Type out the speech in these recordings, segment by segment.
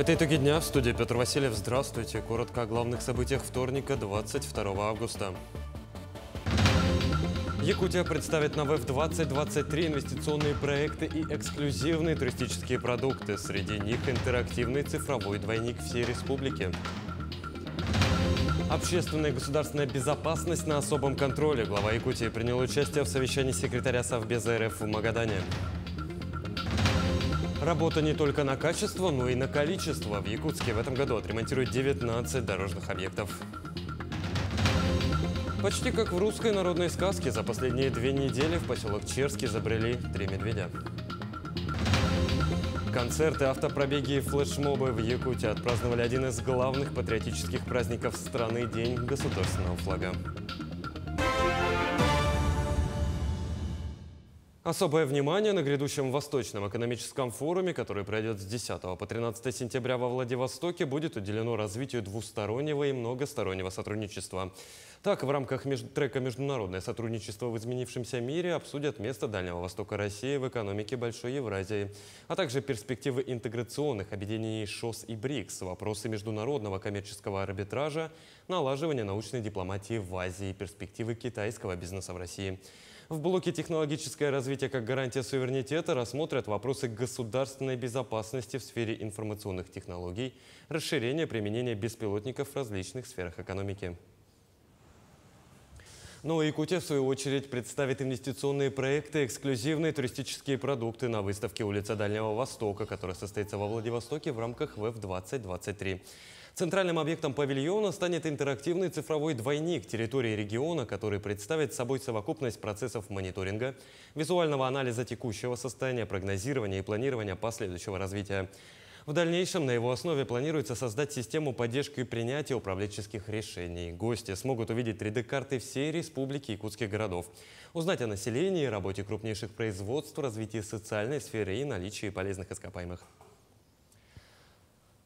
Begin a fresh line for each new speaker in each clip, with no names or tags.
Это итоги дня. В студии Петр Васильев. Здравствуйте. Коротко о главных событиях вторника, 22 августа. Якутия представит на ВЭФ-2023 инвестиционные проекты и эксклюзивные туристические продукты. Среди них интерактивный цифровой двойник всей республики. Общественная и государственная безопасность на особом контроле. Глава Якутии принял участие в совещании секретаря Совбеза РФ в Магадане. Работа не только на качество, но и на количество. В Якутске в этом году отремонтируют 19 дорожных объектов. Почти как в русской народной сказке, за последние 2 недели в поселок Черский забрели 3 медведя. Концерты, автопробеги и флешмобы в Якутии отпраздновали один из главных патриотических праздников страны – День государственного флага. Особое внимание на грядущем Восточном экономическом форуме, который пройдет с 10 по 13 сентября во Владивостоке, будет уделено развитию двустороннего и многостороннего сотрудничества. Так, в рамках трека «Международное сотрудничество в изменившемся мире» обсудят место Дальнего Востока России в экономике Большой Евразии, а также перспективы интеграционных объединений ШОС и БРИКС, вопросы международного коммерческого арбитража, налаживания научной дипломатии в Азии, перспективы китайского бизнеса в России. В блоке «Технологическое развитие как гарантия суверенитета» рассмотрят вопросы государственной безопасности в сфере информационных технологий, расширения применения беспилотников в различных сферах экономики. Но Якутия, в свою очередь, представит инвестиционные проекты, эксклюзивные туристические продукты на выставке «Улица Дальнего Востока», которая состоится во Владивостоке в рамках ВЭФ-2023. Центральным объектом павильона станет интерактивный цифровой двойник территории региона, который представит собой совокупность процессов мониторинга, визуального анализа текущего состояния, прогнозирования и планирования последующего развития. В дальнейшем на его основе планируется создать систему поддержки и принятия управленческих решений. Гости смогут увидеть 3D-карты всей республики якутских городов, узнать о населении, работе крупнейших производств, развитии социальной сферы и наличии полезных ископаемых.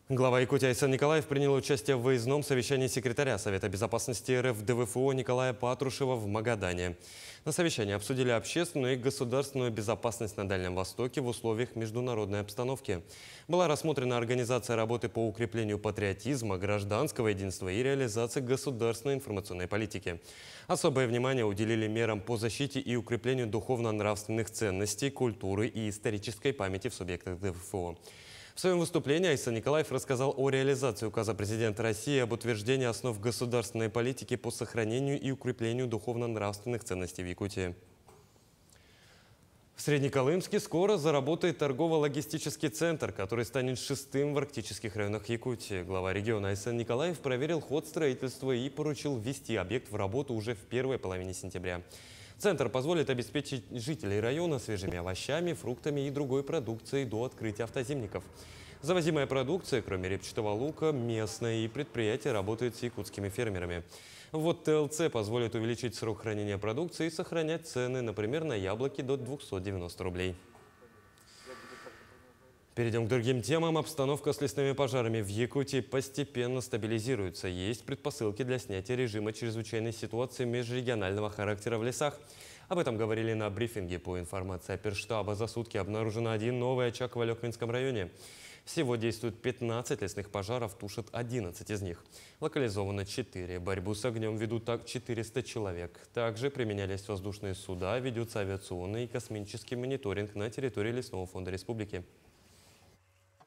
Глава Якутии Айсан Николаев принял участие в выездном совещании секретаря Совета безопасности РФ ДВФО Николая Патрушева в Магадане. На совещании обсудили общественную и государственную безопасность на Дальнем Востоке в условиях международной обстановки. Была рассмотрена организация работы по укреплению патриотизма, гражданского единства и реализации государственной информационной политики. Особое внимание уделили мерам по защите и укреплению духовно-нравственных ценностей, культуры и исторической памяти в субъектах ДВФО. В своем выступлении Айсан Николаев рассказал о реализации указа президента России об утверждении основ государственной политики по сохранению и укреплению духовно-нравственных ценностей в Якутии. В Среднеколымске скоро заработает торгово-логистический центр, который станет 6-м в арктических районах Якутии. Глава региона Айсан Николаев проверил ход строительства и поручил ввести объект в работу уже в первой половине сентября. Центр позволит обеспечить жителей района свежими овощами, фруктами и другой продукцией до открытия автозимников. Завозимая продукция, кроме репчатого лука, местная, и предприятие работает с якутскими фермерами. Вот ТЛЦ позволит увеличить срок хранения продукции и сохранять цены, например, на яблоки до 290 рублей. Перейдем к другим темам. Обстановка с лесными пожарами в Якутии постепенно стабилизируется. Есть предпосылки для снятия режима чрезвычайной ситуации межрегионального характера в лесах. Об этом говорили на брифинге. По информации оперштаба, за сутки обнаружено 1 новый очаг в Алекминском районе. Всего действует 15 лесных пожаров, тушат 11 из них. Локализовано 4. Борьбу с огнем ведут так 400 человек. Также применялись воздушные суда, ведется авиационный и космический мониторинг на территории Лесного фонда республики.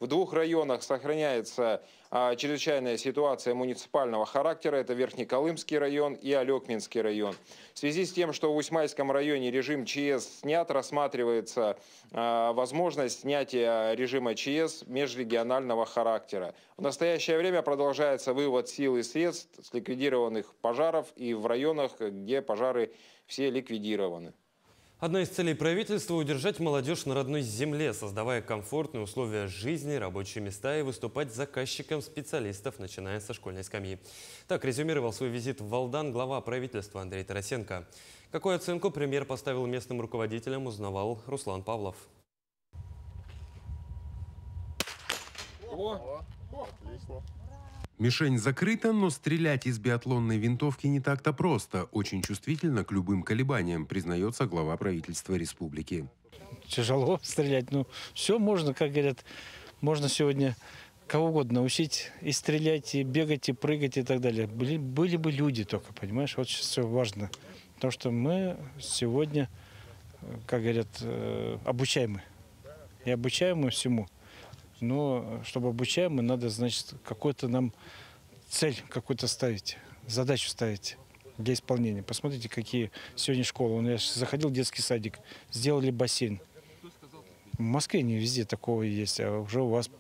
В 2 районах сохраняется чрезвычайная ситуация муниципального характера. Это Верхнеколымский район и Алекминский район. В связи с тем, что в Усмайском районе режим ЧС снят, рассматривается возможность снятия режима ЧС межрегионального характера. В настоящее время продолжается вывод сил и средств с ликвидированных пожаров и в районах, где пожары все ликвидированы.
Одна из целей правительства – удержать молодежь на родной земле, создавая комфортные условия жизни, рабочие места и выступать заказчиком специалистов, начиная со школьной скамьи. Так резюмировал свой визит в Валдан глава правительства Андрей Тарасенко. Какую оценку премьер поставил местным руководителям, узнавал Руслан Павлов.
Отлично. Мишень закрыта, но стрелять из биатлонной винтовки не так-то просто. Очень чувствительно к любым колебаниям, признается глава правительства республики.
Тяжело стрелять, но все можно, как говорят, можно сегодня кого угодно научить и стрелять, и бегать, и прыгать, и так далее. Были бы люди только, понимаешь, вот сейчас все важно. Потому что мы сегодня, как говорят, обучаемы. И обучаемы всему. Но чтобы обучаемы, надо, значит, какую-то нам цель какую-то ставить, задачу ставить для исполнения. Посмотрите, какие сегодня школы. Я заходил в детский садик, сделали бассейн. В Москве не везде такого есть, а уже у вас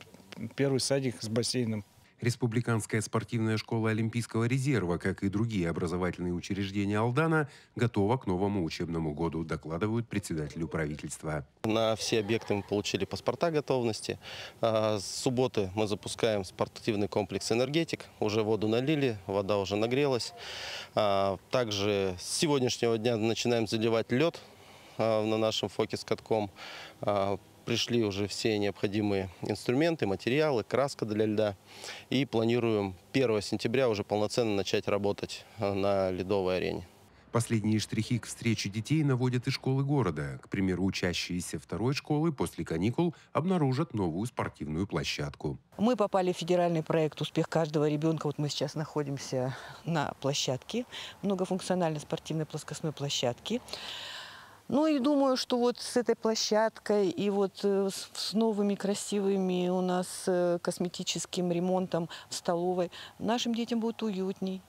первый садик с бассейном.
Республиканская спортивная школа Олимпийского резерва, как и другие образовательные учреждения Алдана, готова к новому учебному году, докладывают председателю правительства.
На все объекты мы получили паспорта готовности. С субботы мы запускаем спортивный комплекс «Энергетик». Уже воду налили, вода уже нагрелась. Также с сегодняшнего дня начинаем заливать лед на нашем фоке с катком. Пришли уже все необходимые инструменты, материалы, краска для льда. И планируем 1 сентября уже полноценно начать работать на ледовой арене.
Последние штрихи к встрече детей наводят и школы города. К примеру, учащиеся второй школы после каникул обнаружат новую спортивную площадку.
Мы попали в федеральный проект «Успех каждого ребенка». Вот мы сейчас находимся на площадке, многофункциональной спортивной плоскостной площадке. Ну и думаю, что вот с этой площадкой и вот с новыми красивыми у нас косметическим ремонтом в столовой нашим детям будет уютней.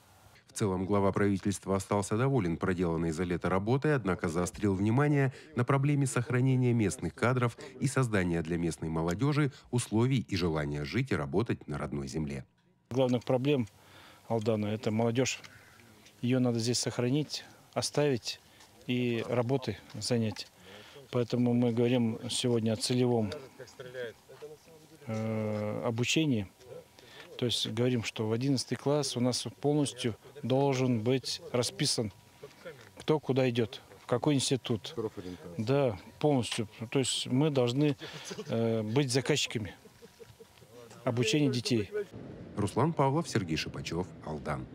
В целом глава правительства остался доволен проделанной за лето работой, однако заострил внимание на проблеме сохранения местных кадров и создания для местной молодежи условий и желания жить и работать на родной земле.
Главных проблем Алдана – это молодежь. Ее надо здесь сохранить, оставить и работой занять. Поэтому мы говорим сегодня о целевом обучении. То есть говорим, что в 11 класс у нас полностью должен быть расписан, кто куда идет, в какой институт. Да, полностью. То есть мы должны быть заказчиками обучения детей.
Руслан Павлов, Сергей Шипачев, Алдан.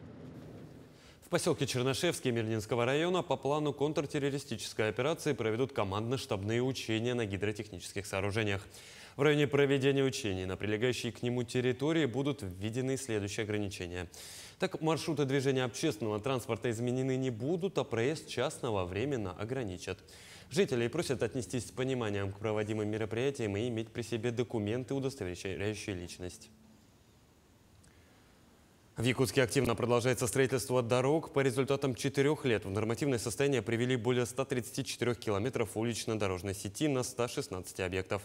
В поселке Чернышевский Мирнинского района по плану контртеррористической операции проведут командно-штабные учения на гидротехнических сооружениях. В районе проведения учений на прилегающей к нему территории будут введены следующие ограничения. Так, маршруты движения общественного транспорта изменены не будут, а проезд частного временно ограничат. Жителей просят отнестись с пониманием к проводимым мероприятиям и иметь при себе документы, удостоверяющие личность. В Якутске активно продолжается строительство дорог. По результатам 4 лет в нормативное состояние привели более 134 километров улично-дорожной сети на 116 объектов.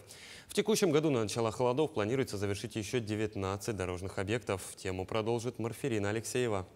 В текущем году на начало холодов планируется завершить еще 19 дорожных объектов. Тему продолжит Марферина Алексеева.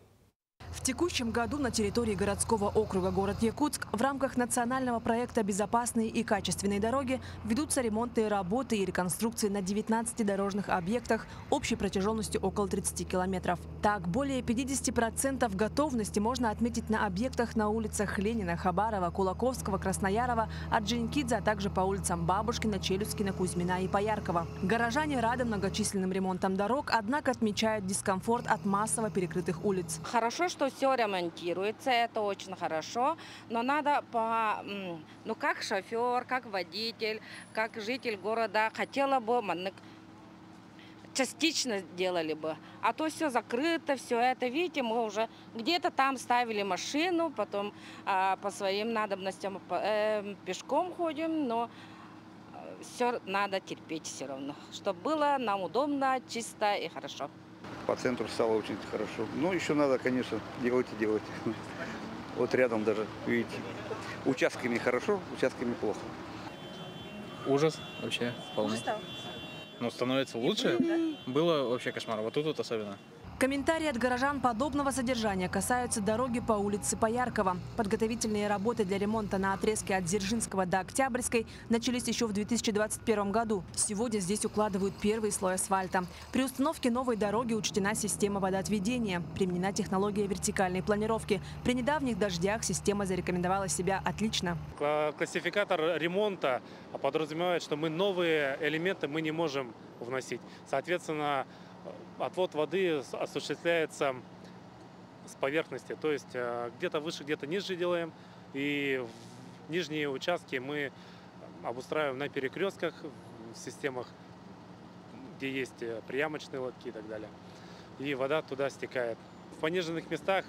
В текущем году на территории городского округа город Якутск в рамках национального проекта «Безопасные и качественные дороги» ведутся ремонтные работы и реконструкции на 19 дорожных объектах общей протяженностью около 30 километров. Так, более 50% готовности можно отметить на объектах на улицах Ленина, Хабарова, Кулаковского, Красноярова, Орджоникидзе, а также по улицам Бабушкина, Челюскина, Кузьмина и Пояркова. Горожане рады многочисленным ремонтам дорог, однако отмечают дискомфорт от массово перекрытых улиц.
Хорошо, что все ремонтируется, это очень хорошо, но надо как шофер, как водитель, как житель города, хотела бы, частично сделали бы. А то все закрыто, все это, видите, мы уже где-то там ставили машину, потом по своим надобностям пешком ходим, но все надо терпеть все равно, чтобы было нам удобно, чисто и хорошо.
По центру стало очень хорошо. Но еще надо, конечно, делать и делать. Вот рядом даже, видите, участками хорошо, участками плохо.
Ужас вообще полный. Но становится лучше. Было вообще кошмар. Вот тут особенно.
Комментарии от горожан подобного содержания касаются дороги по улице Пояркова. Подготовительные работы для ремонта на отрезке от Дзержинского до Октябрьской начались еще в 2021 году. Сегодня здесь укладывают первый слой асфальта. При установке новой дороги учтена система водоотведения. Применена технология вертикальной планировки. При недавних дождях система зарекомендовала себя отлично.
Классификатор ремонта подразумевает, что мы новые элементы мы не можем вносить. Соответственно, отвод воды осуществляется с поверхности, то есть где-то выше, где-то ниже делаем. И нижние участки мы обустраиваем на перекрестках, в системах где есть приямочные лотки и так далее. И вода туда стекает. В пониженных местах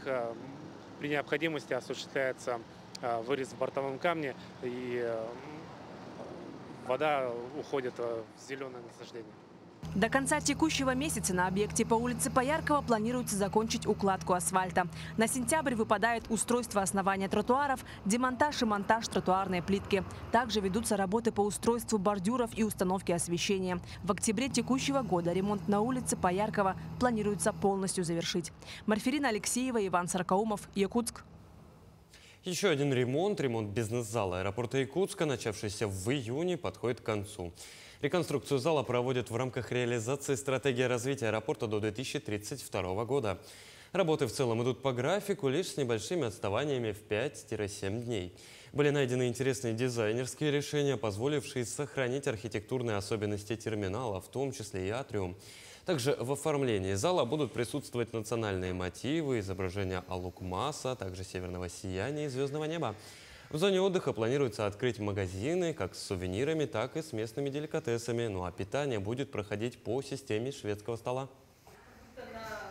при необходимости осуществляется вырез в бортовом камне, и вода уходит в зеленое насаждение.
До конца текущего месяца на объекте по улице Пояркова планируется закончить укладку асфальта. На сентябрь выпадает устройство основания тротуаров, демонтаж и монтаж тротуарной плитки. Также ведутся работы по устройству бордюров и установке освещения. В октябре текущего года ремонт на улице Пояркова планируется полностью завершить. Марферина Алексеева, Иван Саркаумов, Якутск.
Еще один ремонт бизнес-зала аэропорта Якутска, начавшийся в июне, подходит к концу. Реконструкцию зала проводят в рамках реализации стратегии развития аэропорта до 2032 года. Работы в целом идут по графику, лишь с небольшими отставаниями в 5-7 дней. Были найдены интересные дизайнерские решения, позволившие сохранить архитектурные особенности терминала, в том числе и атриум. Также в оформлении зала будут присутствовать национальные мотивы, изображения Алукмаса, а также северного сияния и звездного неба. В зоне отдыха планируется открыть магазины как с сувенирами, так и с местными деликатесами. Ну а питание будет проходить по системе шведского стола.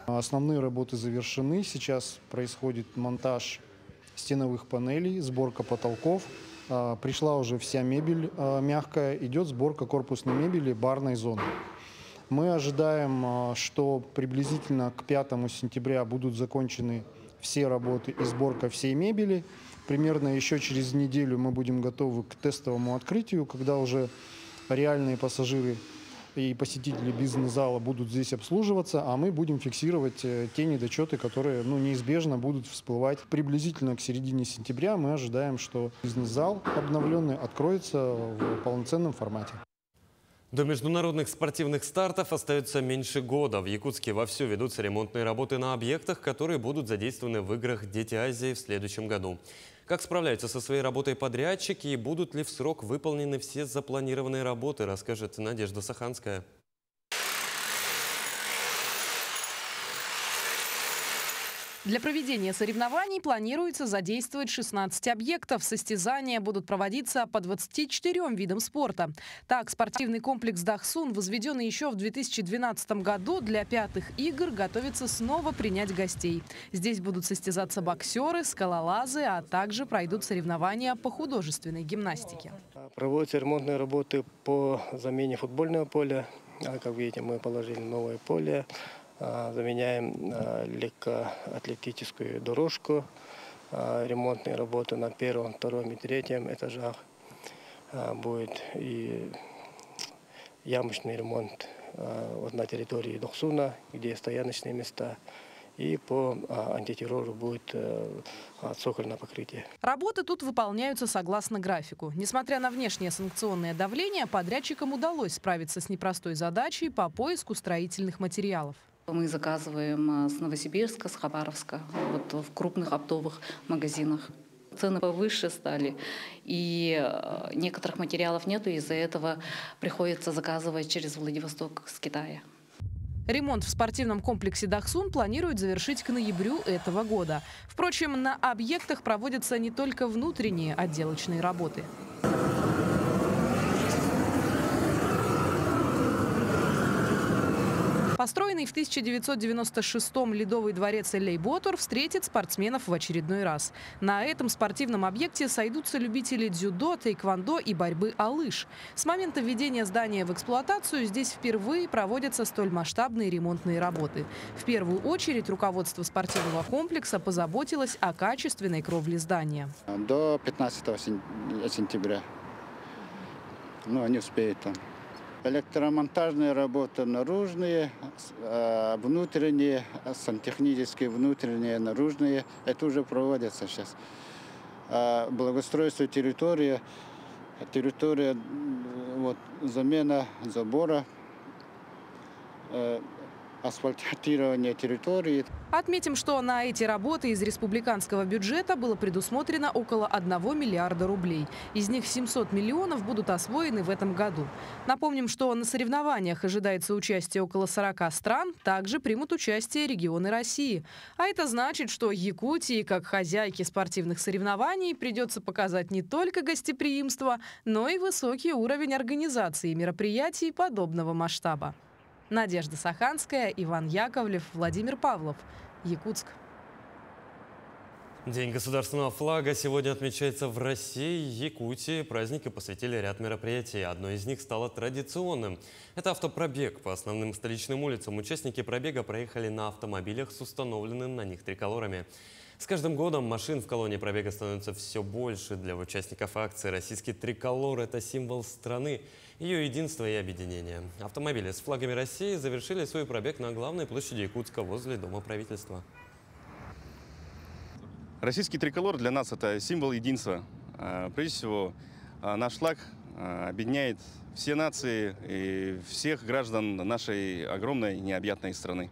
Основные работы завершены. Сейчас происходит монтаж стеновых панелей, сборка потолков. Пришла уже вся мебель мягкая. Идет сборка корпусной мебели барной зоны. Мы ожидаем, что приблизительно к 5 сентября будут закончены все работы и сборка всей мебели. Примерно еще через неделю мы будем готовы к тестовому открытию, когда уже реальные пассажиры и посетители бизнес-зала будут здесь обслуживаться, а мы будем фиксировать те недочеты, которые неизбежно будут всплывать. Приблизительно к середине сентября мы ожидаем, что бизнес-зал обновленный откроется в полноценном формате.
До международных спортивных стартов остается меньше года. В Якутске вовсю ведутся ремонтные работы на объектах, которые будут задействованы в играх «Дети Азии» в следующем году. Как справляются со своей работой подрядчики и будут ли в срок выполнены все запланированные работы, расскажет Надежда Саханская.
Для проведения соревнований планируется задействовать 16 объектов. Состязания будут проводиться по 24 видам спорта. Так, спортивный комплекс «Дахсун», возведенный еще в 2012 году, для 5-х игр готовится снова принять гостей. Здесь будут состязаться боксеры, скалолазы, а также пройдут соревнования по художественной гимнастике.
Проводятся ремонтные работы по замене футбольного поля. Как видите, мы положили новое поле. Заменяем легкоатлетическую дорожку, ремонтные работы на 1-м, 2-м и 3-м этажах. Будет и ямочный ремонт на территории Дахсуна, где стояночные места. И по антитеррору будет цокольное покрытие.
Работы тут выполняются согласно графику. Несмотря на внешнее санкционное давление, подрядчикам удалось справиться с непростой задачей по поиску строительных материалов.
Мы заказываем с Новосибирска, с Хабаровска, в крупных оптовых магазинах. Цены повыше стали, и некоторых материалов нету, из-за этого приходится заказывать через Владивосток с Китая.
Ремонт в спортивном комплексе «Дахсун» планируют завершить к ноябрю этого года. Впрочем, на объектах проводятся не только внутренние отделочные работы. Построенный в 1996-м Ледовый дворец Элей-Ботор встретит спортсменов в очередной раз. На этом спортивном объекте сойдутся любители дзюдо, тэйквондо и борьбы о лыж. С момента введения здания в эксплуатацию здесь впервые проводятся столь масштабные ремонтные работы. В первую очередь руководство спортивного комплекса позаботилось о качественной кровле здания.
До 15 сентября. Они успеют там. Электромонтажные работы наружные, внутренние, сантехнические, внутренние, наружные. Это уже проводится сейчас. Благоустройство территории, замена забора, асфальтирование территории.
Отметим, что на эти работы из республиканского бюджета было предусмотрено около 1 миллиарда рублей. Из них 700 миллионов будут освоены в этом году. Напомним, что на соревнованиях ожидается участие около 40 стран, также примут участие регионы России. А это значит, что Якутии, как хозяйке спортивных соревнований, придется показать не только гостеприимство, но и высокий уровень организации мероприятий подобного масштаба. Надежда Саханская, Иван Яковлев, Владимир Павлов. Якутск.
День государственного флага сегодня отмечается в России, Якутии. Праздники посвятили ряд мероприятий. Одно из них стало традиционным. Это автопробег. По основным столичным улицам участники пробега проехали на автомобилях с установленными на них триколорами. С каждым годом машин в колонии пробега становится все больше. Для участников акции российский триколор – это символ страны, ее единства и объединения. Автомобили с флагами России завершили свой пробег на главной площади Якутска возле Дома правительства.
Российский триколор для нас – это символ единства. Прежде всего, наш флаг объединяет все нации и всех граждан нашей огромной необъятной страны.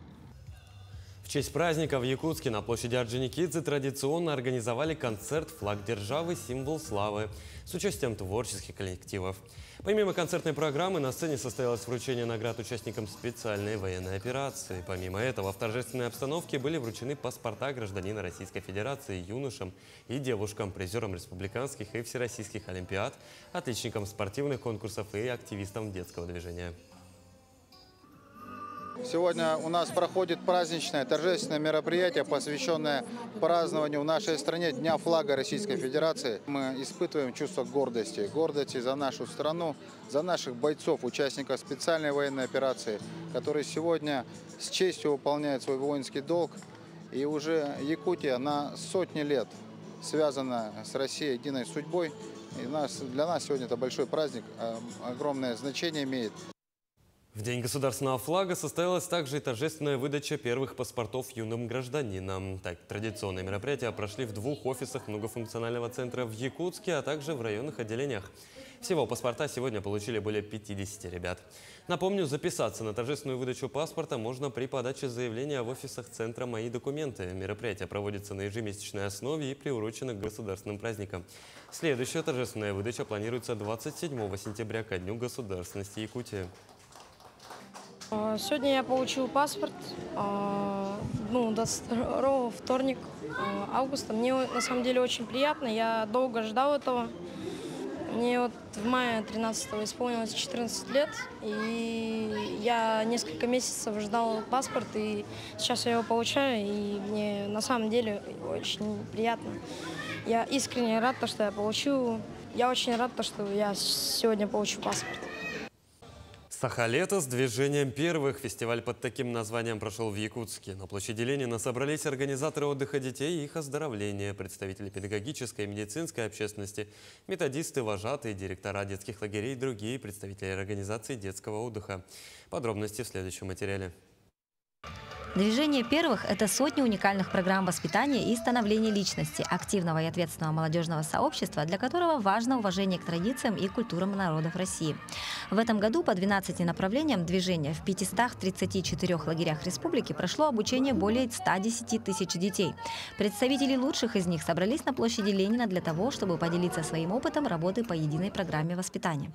В честь праздника в Якутске на площади Орджоникидзе традиционно организовали концерт «Флаг державы. Символ славы» с участием творческих коллективов. Помимо концертной программы на сцене состоялось вручение наград участникам специальной военной операции. Помимо этого в торжественной обстановке были вручены паспорта гражданина Российской Федерации юношам и девушкам, призерам республиканских и всероссийских олимпиад, отличникам спортивных конкурсов и активистам детского движения.
Сегодня у нас проходит праздничное торжественное мероприятие, посвященное празднованию в нашей стране Дня флага Российской Федерации. Мы испытываем чувство гордости. Гордости за нашу страну, за наших бойцов, участников специальной военной операции, которые сегодня с честью выполняют свой воинский долг. И уже Якутия на сотни лет связана с Россией единой судьбой. И для нас сегодня это большой праздник, огромное значение имеет.
В День государственного флага состоялась также и торжественная выдача первых паспортов юным гражданинам. Так, традиционные мероприятия прошли в 2 офисах многофункционального центра в Якутске, а также в районных отделениях. Всего паспорта сегодня получили более 50 ребят. Напомню, записаться на торжественную выдачу паспорта можно при подаче заявления в офисах центра «Мои документы». Мероприятие проводится на ежемесячной основе и приурочено к государственным праздникам. Следующая торжественная выдача планируется 27 сентября ко Дню государственности Якутии.
Сегодня я получил паспорт, 22 вторник августа. Мне на самом деле очень приятно, я долго ждал этого. Мне вот в мае 13-го исполнилось 14 лет, и я несколько месяцев ждал паспорт, и сейчас я его получаю, и мне на самом деле очень приятно. Я искренне рад, что я получил. Я очень рад, что я сегодня получу паспорт.
Сахалето с движением первых. Фестиваль под таким названием прошел в Якутске. На площади Ленина собрались организаторы отдыха детей и их оздоровления, представители педагогической и медицинской общественности, методисты, вожатые, директора детских лагерей и другие представители организаций детского отдыха. Подробности в следующем материале.
Движение первых – это сотни уникальных программ воспитания и становления личности, активного и ответственного молодежного сообщества, для которого важно уважение к традициям и культурам народов России. В этом году по 12 направлениям движения в 534 лагерях республики прошло обучение более 110 тысяч детей. Представители лучших из них собрались на площади Ленина для того, чтобы поделиться своим опытом работы по единой программе воспитания.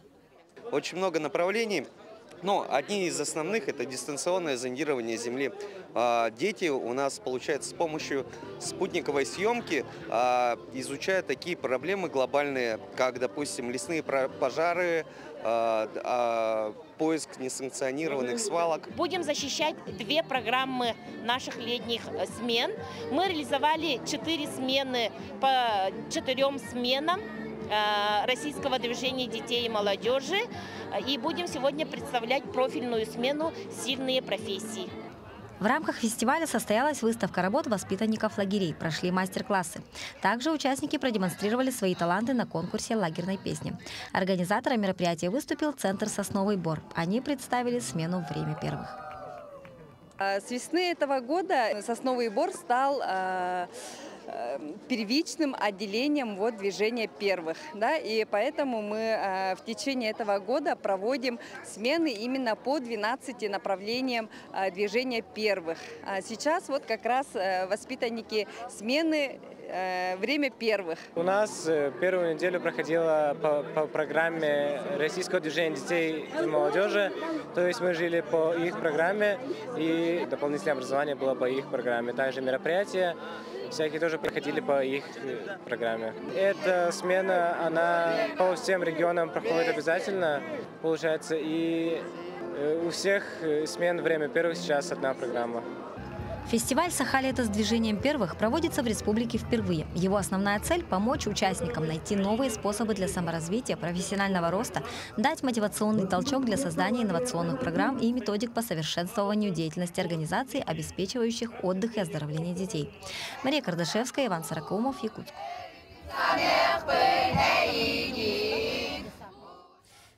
Очень много направлений. Но одни из основных – это дистанционное зондирование Земли. Дети у нас, получается, с помощью спутниковой съемки изучают такие проблемы глобальные, как, допустим, лесные пожары, поиск несанкционированных свалок.
Будем защищать 2 программы наших летних смен. Мы реализовали 4 смены по 4 сменам российского движения детей и молодежи. И будем сегодня представлять профильную смену «Сильные профессии».
В рамках фестиваля состоялась выставка работ воспитанников лагерей, прошли мастер-классы. Также участники продемонстрировали свои таланты на конкурсе лагерной песни. Организатором мероприятия выступил Центр «Сосновый бор». Они представили смену «Время первых».
С весны этого года «Сосновый бор» стал первичным отделением движения первых. Да? И поэтому мы в течение этого года проводим смены именно по 12 направлениям движения первых. Сейчас как раз воспитанники смены «Время первых».
У нас первую неделю проходила по программе Российского движения детей и молодежи. То есть мы жили по их программе, и дополнительное образование было по их программе. Также мероприятия всякие тоже проходили по их программе. Эта смена, она по всем регионам проходит обязательно, получается, и У всех смен время первых сейчас одна программа.
Фестиваль «Саха-лето с движением первых» проводится в республике впервые. Его основная цель – помочь участникам найти новые способы для саморазвития, профессионального роста, дать мотивационный толчок для создания инновационных программ и методик по совершенствованию деятельности организаций, обеспечивающих отдых и оздоровление детей. Мария Кардашевская, Иван Саракумов, Якутск.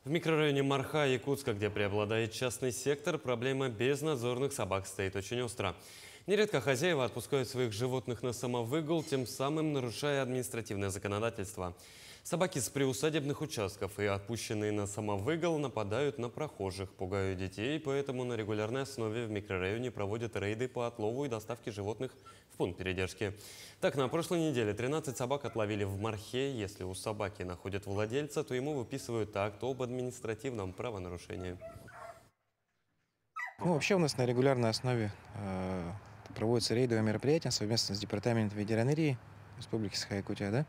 В микрорайоне Марха Якутска, где преобладает частный сектор, проблема безнадзорных собак стоит очень остро. Нередко хозяева отпускают своих животных на самовыгул, тем самым нарушая административное законодательство. Собаки с приусадебных участков и отпущенные на самовыгул нападают на прохожих, пугают детей, поэтому на регулярной основе в микрорайоне проводят рейды по отлову и доставке животных в пункт передержки. Так, на прошлой неделе 13 собак отловили в Мархе. Если у собаки находят владельца, то ему выписывают акт об административном правонарушении.
Вообще у нас на регулярной основе проводятся рейдовые мероприятия совместно с Департаментом ветеринарии Республики Саха-Якутия, да?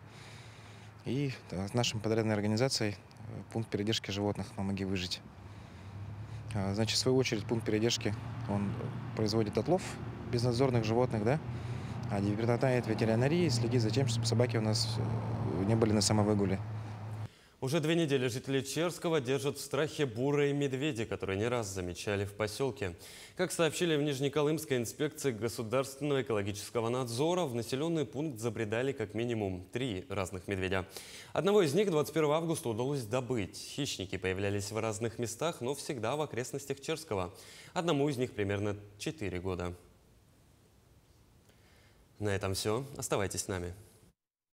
И с нашей подрядной организацией пункт передержки животных «Помоги выжить». Значит, в свою очередь, пункт передержки он производит отлов безнадзорных животных, да? А Департамент ветеринарии следит за тем, чтобы собаки у нас не были на самовыгуле.
Уже 2 недели жители Черского держат в страхе бурые медведи, которые не раз замечали в поселке. Как сообщили в Нижнеколымской инспекции государственного экологического надзора, в населенный пункт забредали как минимум 3 разных медведя. Одного из них 21 августа удалось добыть. Хищники появлялись в разных местах, но всегда в окрестностях Черского. Одному из них примерно 4 года. На этом все. Оставайтесь с нами.